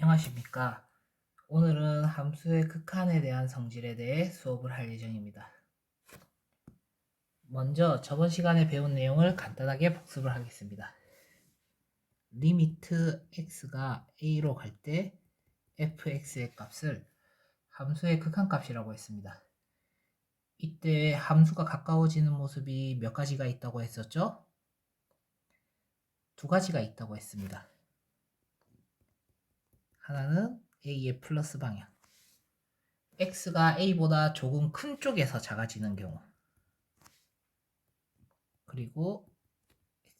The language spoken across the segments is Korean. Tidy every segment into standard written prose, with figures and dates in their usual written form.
안녕하십니까. 오늘은 함수의 극한에 대한 성질에 대해 수업을 할 예정입니다. 먼저 저번 시간에 배운 내용을 간단하게 복습을 하겠습니다. 리미트 x가 a로 갈 때 fx의 값을 함수의 극한값이라고 했습니다. 이때 함수가 가까워지는 모습이 몇 가지가 있다고 했었죠? 두 가지가 있다고 했습니다. 하나는 a의 플러스 방향, x가 a보다 조금 큰 쪽에서 작아지는 경우, 그리고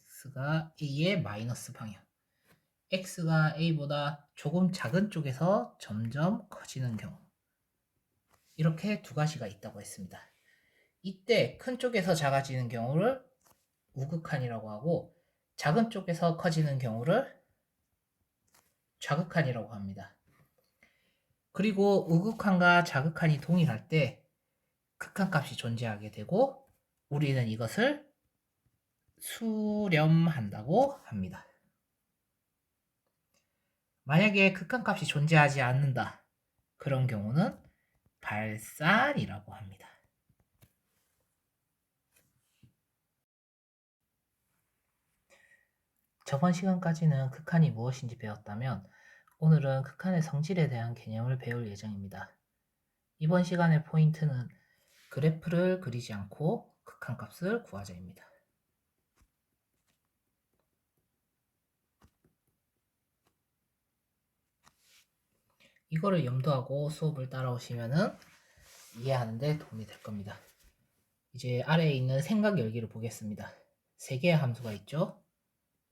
x가 a의 마이너스 방향, x가 a보다 조금 작은 쪽에서 점점 커지는 경우, 이렇게 두 가지가 있다고 했습니다. 이때 큰 쪽에서 작아지는 경우를 우극한이라고 하고 작은 쪽에서 커지는 경우를 좌극한이라고 합니다. 그리고 우극한과 좌극한이 동일할 때 극한값이 존재하게 되고 우리는 이것을 수렴한다고 합니다. 만약에 극한값이 존재하지 않는다. 그런 경우는 발산이라고 합니다. 저번 시간까지는 극한이 무엇인지 배웠다면 오늘은 극한의 성질에 대한 개념을 배울 예정입니다. 이번 시간의 포인트는 그래프를 그리지 않고 극한값을 구하자입니다. 이거를 염두하고 수업을 따라오시면 이해하는 데 도움이 될 겁니다. 이제 아래에 있는 생각 열기를 보겠습니다. 세 개의 함수가 있죠.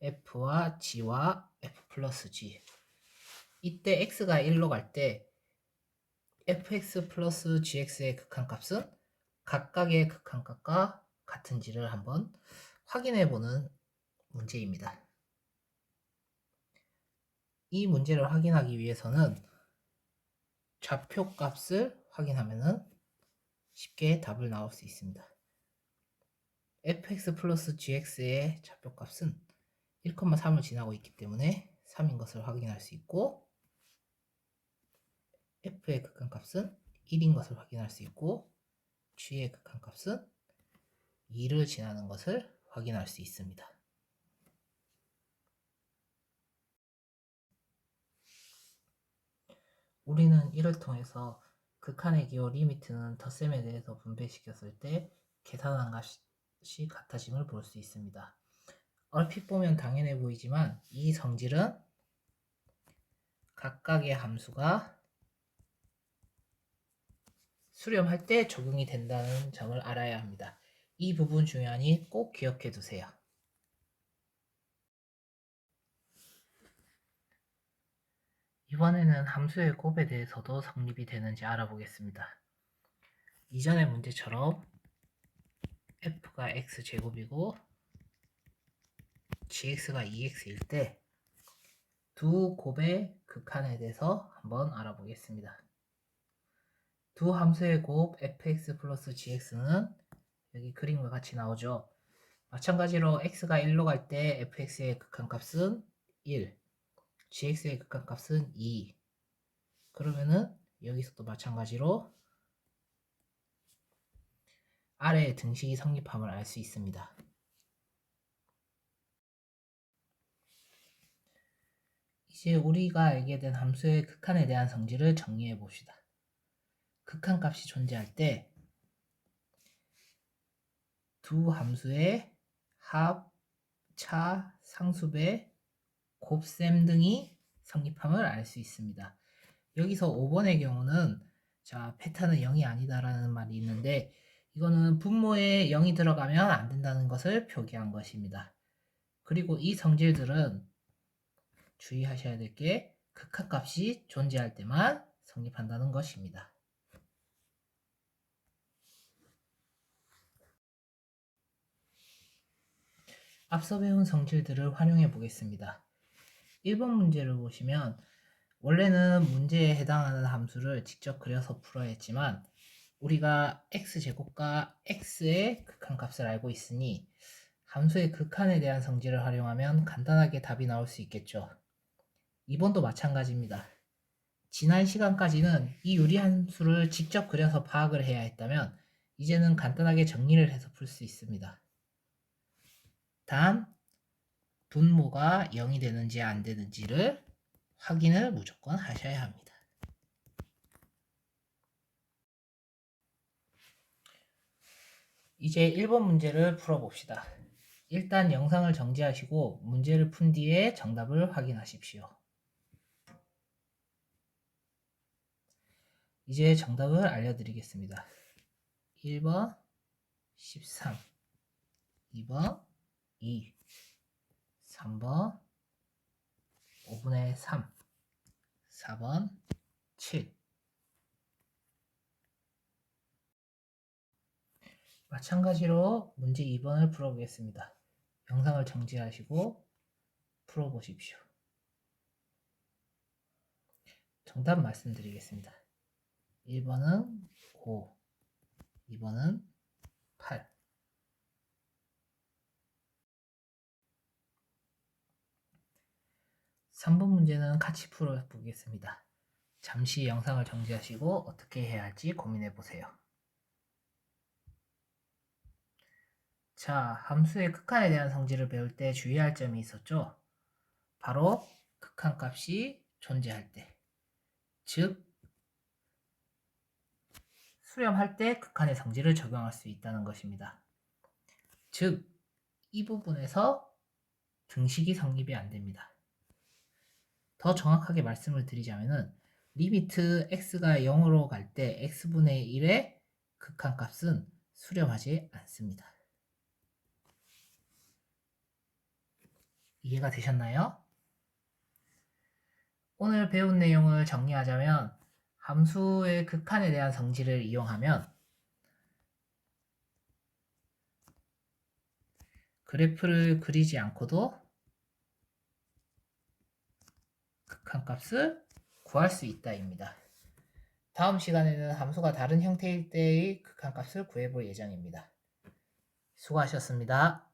f와 g와 f 플러스 g. 이때 x가 1로 갈 때 fx 플러스 gx의 극한값은 각각의 극한값과 같은지를 한번 확인해보는 문제입니다. 이 문제를 확인하기 위해서는 좌표값을 확인하면 쉽게 답을 나올 수 있습니다. fx 플러스 gx의 좌표값은 1,3을 지나고 있기 때문에 3인 것을 확인할 수 있고 f의 극한값은 1인 것을 확인할 수 있고 g의 극한값은 2를 지나는 것을 확인할 수 있습니다. 우리는 이를 통해서 극한의 기호 리미트는 덧셈에 대해서 분배시켰을 때 계산한 값이 같아짐을 볼 수 있습니다. 얼핏 보면 당연해 보이지만 이 성질은 각각의 함수가 수렴할 때 적용이 된다는 점을 알아야 합니다. 이 부분 중요하니 꼭 기억해 두세요. 이번에는 함수의 곱에 대해서도 성립이 되는지 알아보겠습니다. 이전의 문제처럼 f가 x제곱이고 gx가 2x일 때 두 곱의 극한에 대해서 한번 알아보겠습니다. 두 함수의 곱 fx 플러스 gx는 여기 그림과 같이 나오죠. 마찬가지로 x가 1로 갈 때 fx의 극한값은 1, gx의 극한값은 2. 그러면은 여기서도 마찬가지로 아래의 등식이 성립함을 알 수 있습니다. 이제 우리가 알게 된 함수의 극한에 대한 성질을 정리해 봅시다. 극한값이 존재할 때 두 함수의 합, 차, 상수배, 곱셈 등이 성립함을 알 수 있습니다. 여기서 5번의 경우는 자 베타는 0이 아니다라는 말이 있는데 이거는 분모에 0이 들어가면 안 된다는 것을 표기한 것입니다. 그리고 이 성질들은 주의하셔야 될 게 극한값이 존재할 때만 성립한다는 것입니다. 앞서 배운 성질들을 활용해 보겠습니다. 1번 문제를 보시면 원래는 문제에 해당하는 함수를 직접 그려서 풀어야 했지만 우리가 x제곱과 x의 극한값을 알고 있으니 함수의 극한에 대한 성질을 활용하면 간단하게 답이 나올 수 있겠죠. 2번도 마찬가지입니다. 지난 시간까지는 이 유리함수를 직접 그려서 파악을 해야 했다면 이제는 간단하게 정리를 해서 풀 수 있습니다. 단 분모가 0이 되는지 안 되는지를 확인을 무조건 하셔야 합니다. 이제 1번 문제를 풀어봅시다. 일단 영상을 정지하시고 문제를 푼 뒤에 정답을 확인하십시오. 이제 정답을 알려드리겠습니다. 1번 13, 2번 2, 3번 5분의 3, 4번 7. 마찬가지로 문제 2번을 풀어보겠습니다. 영상을 정지하시고 풀어보십시오. 정답 말씀드리겠습니다. 1번은 5, 2번은 8. 3번 문제는 같이 풀어보겠습니다. 잠시 영상을 정지하시고 어떻게 해야 할지 고민해 보세요. 자, 함수의 극한에 대한 성질을 배울 때 주의할 점이 있었죠? 바로 극한값이 존재할 때, 즉 수렴할 때 극한의 성질을 적용할 수 있다는 것입니다. 즉, 이 부분에서 등식이 성립이 안 됩니다. 더 정확하게 말씀을 드리자면은 리미트 x가 0으로 갈 때 x분의 1의 극한값은 수렴하지 않습니다. 이해가 되셨나요? 오늘 배운 내용을 정리하자면 함수의 극한에 대한 성질을 이용하면 그래프를 그리지 않고도 극한값을 구할 수 있다입니다. 다음 시간에는 함수가 다른 형태일 때의 극한값을 구해볼 예정입니다. 수고하셨습니다.